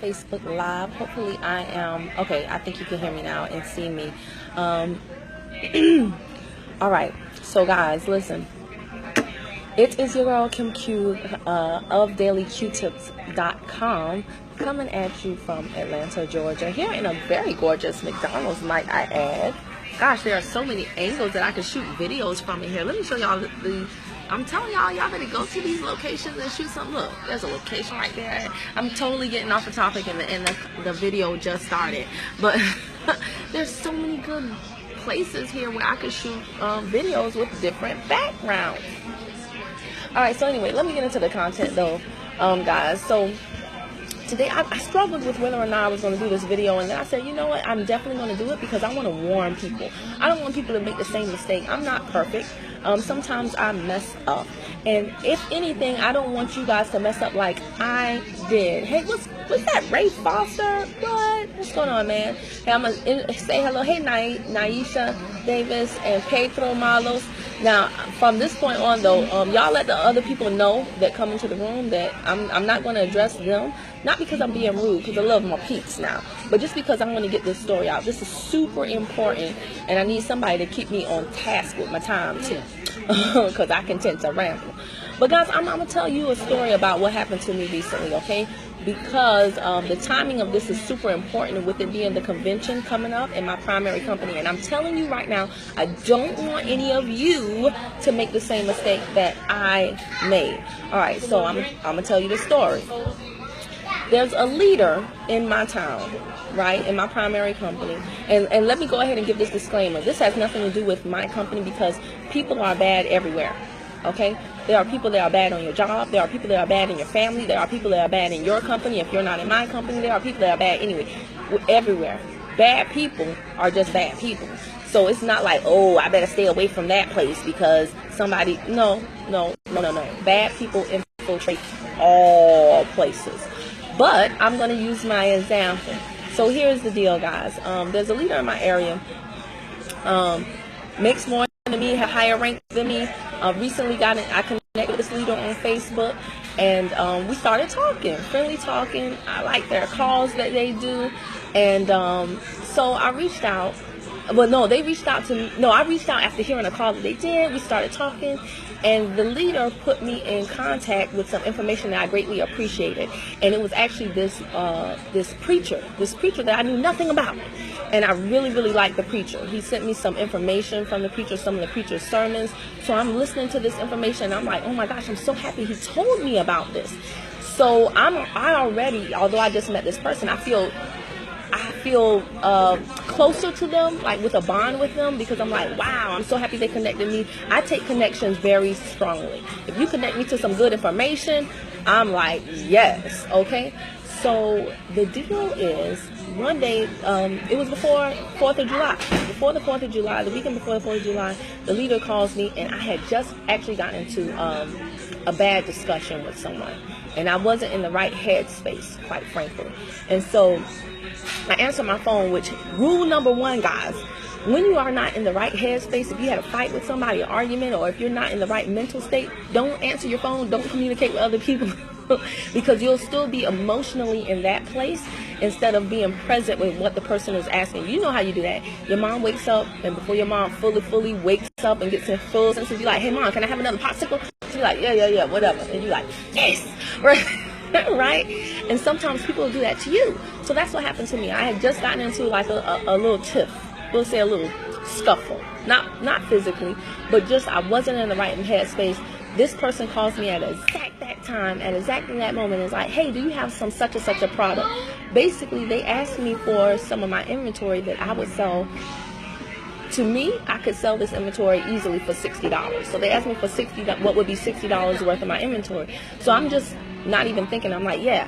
Facebook Live. Hopefully I am okay. I think you can hear me now and see me. All right, so guys, listen. It is your girl Kim Q of dailyqtips.com coming at you from Atlanta, Georgia, here in a very gorgeous McDonald's, might I add. Gosh, there are so many angles that I can shoot videos from in here. Let me show y'all I'm telling y'all better go to these locations and shoot some. Look, there's a location right there. I'm totally getting off the topic and the video just started. But there's so many good places here where I could shoot videos with different backgrounds. Alright, so anyway, let me get into the content though, guys. So today I struggled with whether or not I was going to do this video, and then I said, you know what, I'm definitely going to do it because I want to warn people. I don't want people to make the same mistake. I'm not perfect. Sometimes I mess up, and if anything, I don't want you guys to mess up like I did. Hey, what's that, Ray Foster? What's going on, man? Hey, I'm gonna say hello. Hey, Naisha Davis and Pedro Malos. Now, from this point on, though, y'all let the other people know that come into the room that I'm not going to address them. Not because I'm being rude, because I love my peeps now, but just because I want to get this story out. This is super important, and I need somebody to keep me on task with my time, too, because I can tend to ramble. But, guys, I'm going to tell you a story about what happened to me recently, okay? Because the timing of this is super important with it being the convention coming up in my primary company. And I'm telling you right now, I don't want any of you to make the same mistake that I made. All right, so I'm going to tell you the story. There's a leader in my town, right, in my primary company. And let me go ahead and give this disclaimer. This has nothing to do with my company because people are bad everywhere, okay? There are people that are bad on your job. There are people that are bad in your family. There are people that are bad in your company. If you're not in my company, there are people that are bad anyway. Everywhere. Bad people are just bad people. So it's not like, oh, I better stay away from that place because somebody, no. Bad people infiltrate all places. But I'm going to use my example. So here's the deal, guys. There's a leader in my area. Makes more than me, have higher rank than me. Recently I connected with this leader on Facebook, and we started talking, friendly talking. I like their calls that they do, and so I reached out. Well, no, they reached out to me. No, I reached out after hearing a call that they did. We started talking, and the leader put me in contact with some information that I greatly appreciated. And it was actually this preacher that I knew nothing about. And I really, really liked the preacher. He sent me some information from the preacher, some of the preacher's sermons. So I'm listening to this information, and I'm like, oh my gosh, I'm so happy he told me about this. So I already, although I just met this person, I feel closer to them, like with a bond with them, because I'm like, wow, I'm so happy they connected me. I take connections very strongly. If you connect me to some good information, I'm like, yes, okay? So the deal is, one day, it was before 4th of July. Before the 4th of July, the weekend before the 4th of July, the leader calls me, and I had just actually gotten into a bad discussion with someone. And I wasn't in the right headspace, quite frankly. And so I answered my phone, which rule number one, guys, when you are not in the right headspace, if you had a fight with somebody, an argument, or if you're not in the right mental state, don't answer your phone, don't communicate with other people because you'll still be emotionally in that place instead of being present with what the person is asking. You know how you do that. Your mom wakes up, and before your mom fully wakes up and gets in full sense, you're like, hey mom, can I have another popsicle? She's like, yeah, whatever. And you're like, yes, right? Right? And sometimes people will do that to you. So that's what happened to me. I had just gotten into like a little tiff. We'll say a little scuffle. Not physically, but just I wasn't in the right headspace. This person calls me at exactly that moment. It's like, hey, do you have some such and such a product? Basically, they asked me for some of my inventory that I would sell. To me, I could sell this inventory easily for $60. So they asked me for what would be $60 worth of my inventory. So I'm just not even thinking. I'm like, yeah.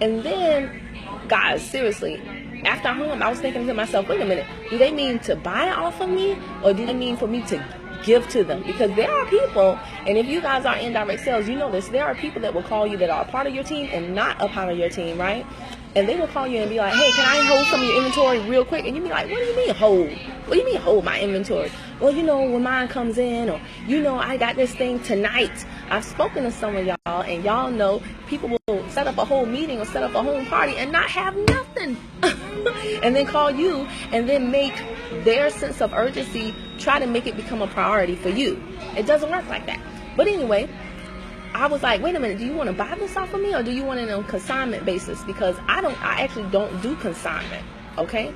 And then, guys, seriously, after I hung up, I was thinking to myself, wait a minute, do they mean to buy it off of me, or do they mean for me to give to them? Because there are people, and if you guys are in direct sales, you know this, there are people that will call you that are a part of your team and not a part of your team, right? And they will call you and be like, hey, can I hold some of your inventory real quick? And you be like, what do you mean hold? What do you mean hold my inventory? Well, you know, when mine comes in, or, you know, I got this thing tonight. I've spoken to some of y'all, and y'all know people will set up a whole meeting or set up a home party and not have nothing. And then call you and then make their sense of urgency, try to make it become a priority for you. It doesn't work like that. But anyway, I was like, wait a minute, do you want to buy this off of me, or do you want it on a consignment basis? Because I actually don't do consignment, okay?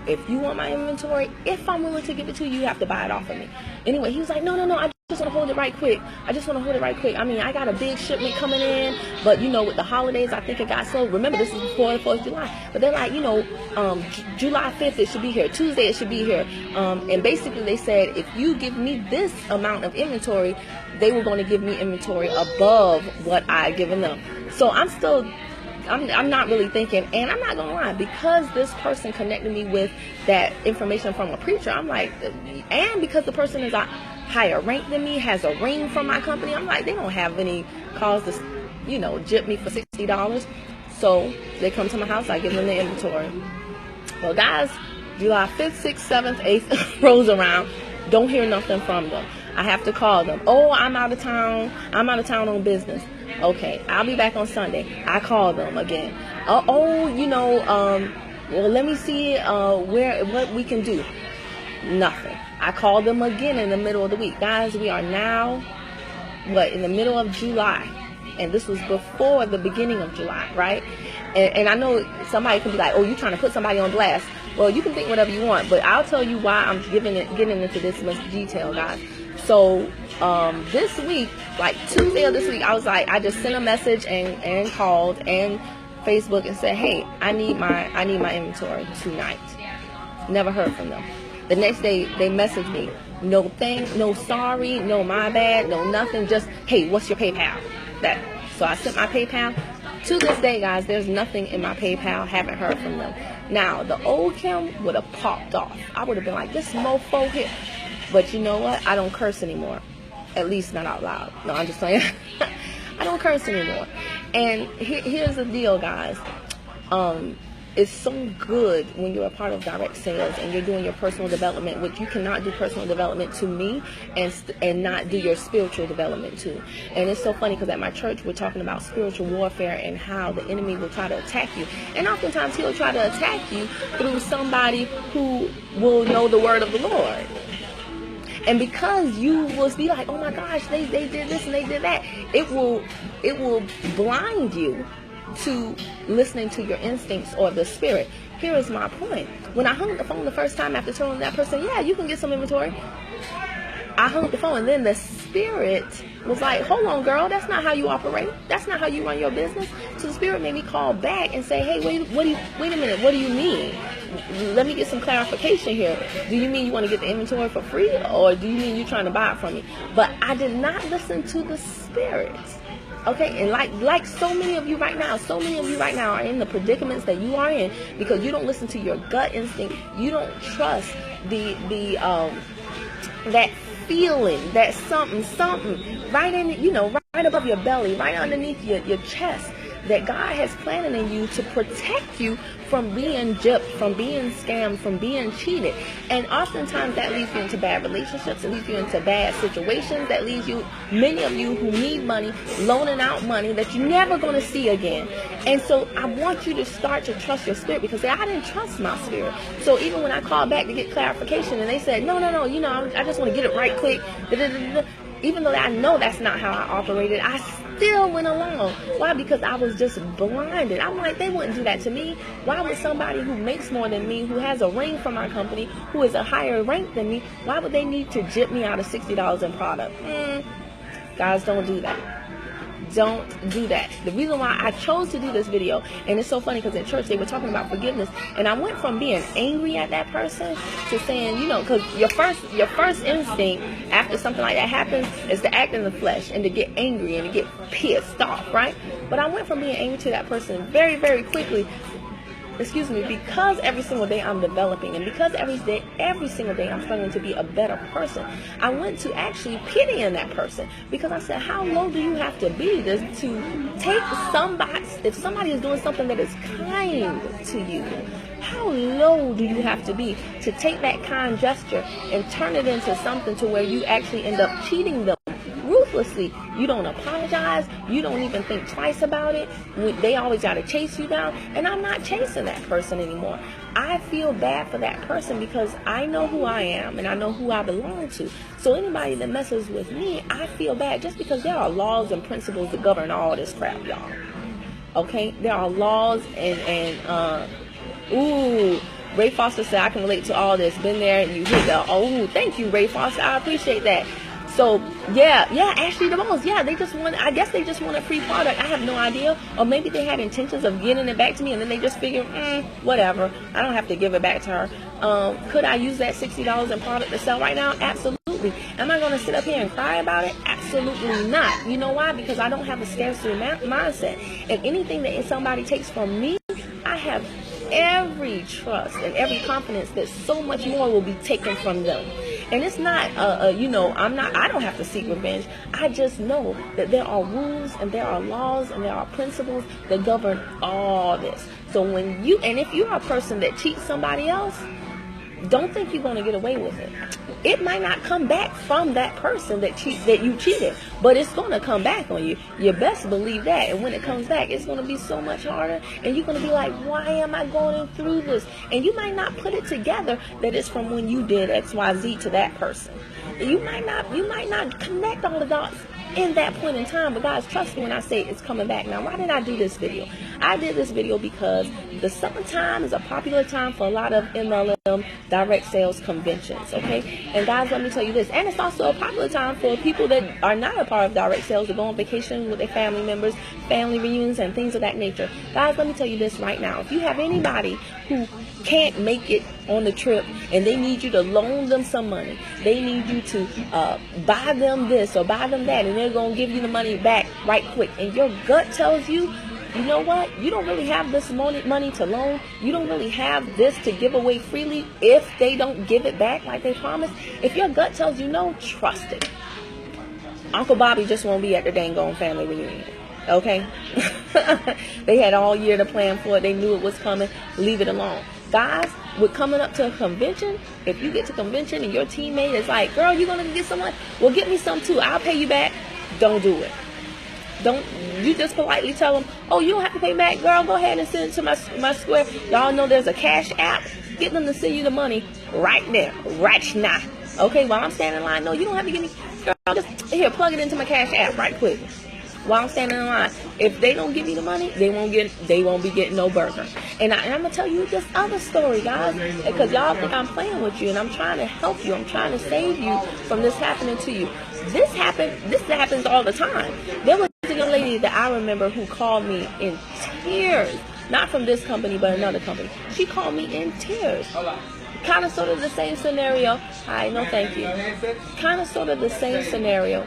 If you want my inventory, if I'm willing to give it to you, you have to buy it off of me. Anyway, he was like, no, I just want to hold it right quick. I mean, I got a big shipment coming in, but with the holidays, I think it got slow. Remember, this is before the 4th of July. But they're like, July 5th, it should be here. Tuesday, it should be here. And basically, they said, if you give me this amount of inventory, they were going to give me inventory above what I given them. So I'm not really thinking, and I'm not going to lie, because this person connected me with that information from a preacher, I'm like, and because the person is a higher rank than me, has a ring from my company, I'm like, they don't have any cause to, jip me for $60. So they come to my house, I give them the inventory. Well, guys, July 5th, 6th, 7th, 8th rolls around, don't hear nothing from them. I have to call them. Oh, I'm out of town on business. Okay, I'll be back on Sunday. I call them again. Well, let me see what we can do. Nothing. I call them again in the middle of the week. Guys, we are now, in the middle of July. And this was before the beginning of July, right? And I know somebody can be like, oh, you're trying to put somebody on blast. Well, you can think whatever you want, but I'll tell you why I'm getting into this much detail, guys. So this week, like Tuesday of this week, I was like, I just sent a message and called and Facebook and said, hey, I need my inventory tonight. Never heard from them. The next day they messaged me, no sorry, no my bad, no nothing, just hey, what's your PayPal? So I sent my PayPal. To this day, guys, there's nothing in my PayPal. Haven't heard from them. Now the old Kim would have popped off. I would have been like, this mofo here. But you know what? I don't curse anymore. At least not out loud. No, I'm just saying. I don't curse anymore. And here's the deal, guys. It's so good when you're a part of direct sales and you're doing your personal development, which you cannot do personal development to me and not do your spiritual development too. And it's so funny because at my church we're talking about spiritual warfare and how the enemy will try to attack you. And oftentimes he'll try to attack you through somebody who will know the word of the Lord. And because you will be like, oh my gosh, they did this and they did that, it will blind you to listening to your instincts or the spirit. Here is my point. When I hung the phone the first time after telling that person, yeah, you can get some inventory, I hung up the phone, and then the spirit was like, hold on, girl, that's not how you operate. That's not how you run your business. So the spirit made me call back and say, hey, wait a minute, what do you mean? Let me get some clarification here. Do you mean you want to get the inventory for free, or do you mean you're trying to buy it from me? But I did not listen to the spirit. Okay, and like so many of you right now are in the predicaments that you are in because you don't listen to your gut instinct. You don't trust that feeling, that something right in, right above your belly, right underneath your chest, that God has planted in you to protect you from being gypped, from being scammed, from being cheated. And oftentimes that leads you into bad relationships, it leads you into bad situations, that leads you, many of you who need money, loaning out money that you're never going to see again. And so I want you to start to trust your spirit, because I didn't trust my spirit. So even when I called back to get clarification and they said, no, I just want to get it right quick, even though I know that's not how I operated, I still went along. Why? Because I was just blinded. I'm like, they wouldn't do that to me. Why would somebody who makes more than me, who has a ring from our company, who is a higher rank than me, why would they need to jip me out of $60 in product? Guys, don't do that. Don't do that. The reason why I chose to do this video, and it's so funny because in church they were talking about forgiveness, and I went from being angry at that person to saying, because your first instinct after something like that happens is to act in the flesh and to get angry and to get pissed off, right? But I went from being angry to that person very, very quickly, because every single day I'm developing, and because every single day I'm starting to be a better person, I went to actually pitying that person, because I said, how low do you have to be to take somebody, if somebody is doing something that is kind to you, how low do you have to be to take that kind gesture and turn it into something to where you actually end up cheating them ruthlessly? ruthlessly. You don't apologize. You don't even think twice about it. They always got to chase you down. And I'm not chasing that person anymore. I feel bad for that person because I know who I am and I know who I belong to. So anybody that messes with me, I feel bad just because there are laws and principles that govern all this crap, y'all. Okay? There are laws Ray Foster said, I can relate to all this. Been there, and you hit the, thank you, Ray Foster. I appreciate that. So, yeah, Ashley DeMose, I guess they just want a free product. I have no idea. Or maybe they had intentions of getting it back to me, and then they just figured, whatever. I don't have to give it back to her. Could I use that $60 in product to sell right now? Absolutely. Am I going to sit up here and cry about it? Absolutely not. You know why? Because I don't have a scarcity mindset. If anything that somebody takes from me, I have every trust and every confidence that so much more will be taken from them. And it's not, I don't have to seek revenge. I just know that there are rules and there are laws and there are principles that govern all this. So if you're a person that cheats somebody else, don't think you're going to get away with it. It might not come back from that person that you cheated, but it's going to come back on you. You best believe that. And when it comes back, it's going to be so much harder. And you're going to be like, why am I going through this? And you might not put it together that it's from when you did XYZ to that person. You might not connect all the dots in that point in time, but guys, trust me when I say it's coming back. Now, why did I do this video? I did this video because the summertime is a popular time for a lot of MLM direct sales conventions, okay? And guys, let me tell you this, and it's also a popular time for people that are not a part of direct sales to go on vacation with their family members, family reunions, and things of that nature. Guys, let me tell you this right now. If you have anybody who can't make it on the trip and they need you to loan them some money, they need you to buy them this or buy them that, and they're going to give you the money back right quick, and your gut tells you, you know what, you don't really have this money to loan, you don't really have this to give away freely if they don't give it back like they promised. If your gut tells you no, trust it. Uncle Bobby just won't be at the dang on family reunion. Okay? They had all year to plan for it. They knew it was coming. Leave it alone. Guys, with coming up to a convention, if you get to convention and your teammate is like, girl, you going to get some money? Well, get me some too. I'll pay you back. Don't do it. Don't you just politely tell them, oh, you don't have to pay back, girl. Go ahead and send it to my square. Y'all know there's a cash app. Get them to send you the money right there, right now. Okay, while I'm standing in line, no, you don't have to give me, girl, just here, plug it into my cash app right quick. While I'm standing in line, if they don't give you the money, they won't be getting no burger. And I'm gonna tell you this other story, guys, because y'all think I'm playing with you, and I'm trying to help you. I'm trying to save you from this happening to you. This happens all the time. There was a young lady that I remember who called me in tears, not from this company, but another company. She called me in tears. Kind of sort of the same scenario. Hi, no thank you. Kind of sort of the same scenario.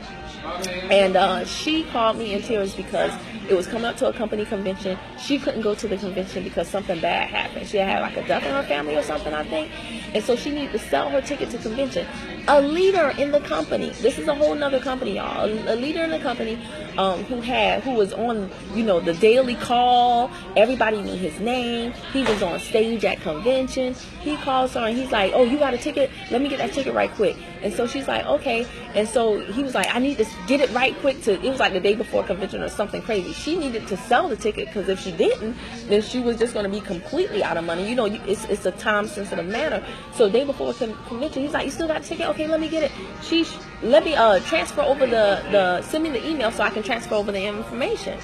And she called me in tears because it was coming up to a company convention. She couldn't go to the convention because something bad happened. She had like a death in her family or something, I think. And so she needed to sell her ticket to convention. A leader in the company, this is a whole nother company, y'all. A leader in the company who was on, the daily call. Everybody knew his name. He was on stage at convention. He calls her and he's like, oh, you got a ticket? Let me get that ticket right quick. And so she's like, okay. And so he was like, I need to get it right quick. It was like the day before convention or something crazy. She needed to sell the ticket because if she didn't, then she was just going to be completely out of money. It's a time sensitive matter. So day before convention, he's like, you still got a ticket? Okay, let me get it. Let me transfer over send me the email so I can transfer over the information,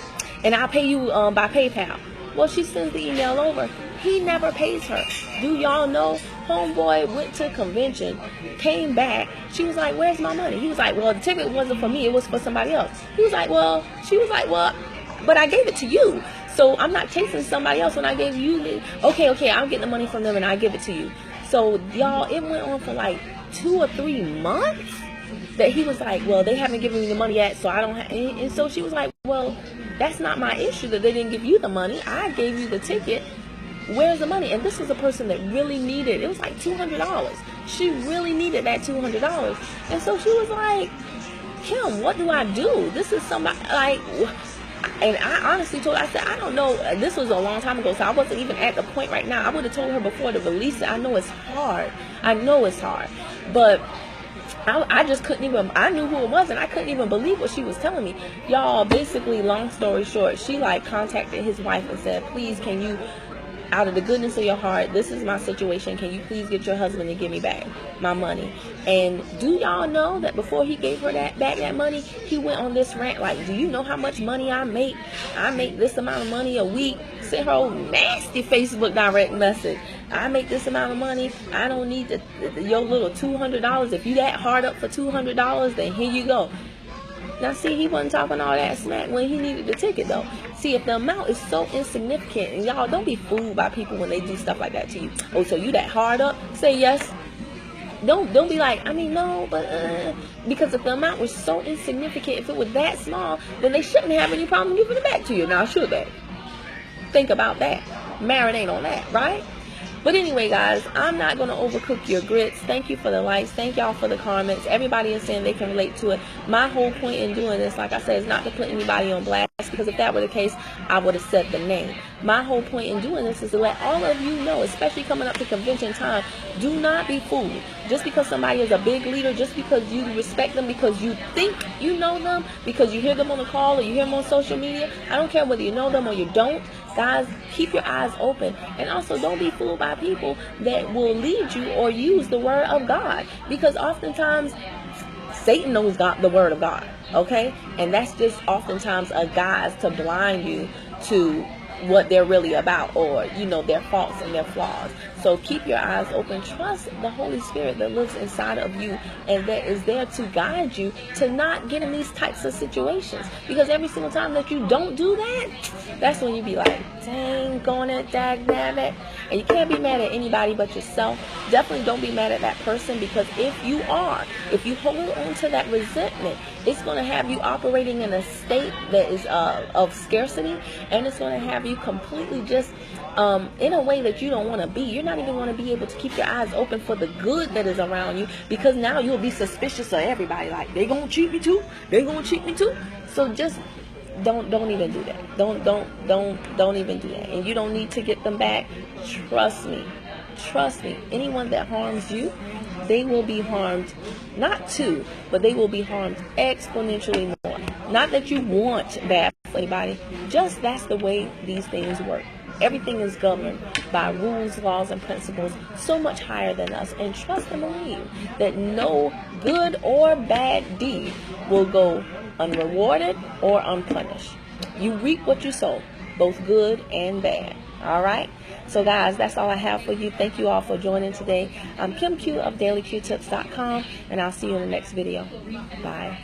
and I'll pay you by PayPal. Well, she sends the email over. He never pays her. Do y'all know? Homeboy went to convention, came back. She was like, where's my money? He was like, well, the ticket wasn't for me. It was for somebody else. She was like, well, but I gave it to you. So I'm not chasing somebody else when I gave you. Okay, I'm getting the money from them and I give it to you. So y'all, it went on for like 2 or 3 months that he was like, well, they haven't given me the money yet, so I don't have. And so she was like, well, that's not my issue that they didn't give you the money. I gave you the ticket. Where's the money? And this was a person that really needed, it was like $200. She really needed that $200. And so she was like, Kim, what do I do? This is somebody, like, and I honestly told her, I said, I don't know. This was a long time ago, so I wasn't even at the point right now. I would have told her before to release it. I know it's hard. But I just couldn't even, I knew who it was and I couldn't even believe what she was telling me. Y'all, basically, long story short, she like contacted his wife and said, please, can you, out of the goodness of your heart, this is my situation, can you please get your husband to give me back my money? And do y'all know that before he gave her that money, he went on this rant like, do you know how much money I make? I make this amount of money a week. Sent her old nasty Facebook direct message. I make this amount of money. I don't need your little $200. If you that hard up for $200, then here you go. Now, see, he wasn't talking all that smack when he needed the ticket, though. See, if the amount is so insignificant, and y'all, don't be fooled by people when they do stuff like that to you. Oh, so you that hard up? Say yes. Don't be like, I mean, no, but, because if the amount was so insignificant, if it was that small, then they shouldn't have any problem giving it back to you. Now, should they? Think about that. Marinate on that, right? But anyway, guys, I'm not going to overcook your grits. Thank you for the likes. Thank y'all for the comments. Everybody is saying they can relate to it. My whole point in doing this, like I said, is not to put anybody on blast, because if that were the case, I would have said the name. My whole point in doing this is to let all of you know, especially coming up to convention time, do not be fooled. Just because somebody is a big leader, just because you respect them, because you think you know them, because you hear them on the call or you hear them on social media, I don't care whether you know them or you don't. Guys, keep your eyes open. And also, don't be fooled by people that will lead you or use the word of God. Because oftentimes, Satan knows God, the word of God. Okay? And that's just oftentimes a guise to blind you to what they're really about, or, you know, their faults and their flaws. So keep your eyes open. Trust the Holy Spirit that lives inside of you and that is there to guide you to not get in these types of situations. Because every single time that you don't do that, that's when you be like, dang, going at dag nabbit. And you can't be mad at anybody but yourself. Definitely don't be mad at that person, because if you hold on to that resentment, it's going to have you operating in a state that is of scarcity, and it's going to have you completely just in a way that you don't want to be. You're not even going to be able to keep your eyes open for the good that is around you, because now you'll be suspicious of everybody. Like, they gonna cheat me too? They gonna cheat me too? So just don't even do that. Don't even do that. And you don't need to get them back. Trust me. Anyone that harms you, they will be harmed, not two, but they will be harmed exponentially more. Not that you want bad for anybody, just that's the way these things work. Everything is governed by rules, laws, and principles so much higher than us. And trust and believe that no good or bad deed will go unrewarded or unpunished. You reap what you sow, both good and bad. All right? So, guys, that's all I have for you. Thank you all for joining today. I'm Kim Q of DailyQtips.com, and I'll see you in the next video. Bye.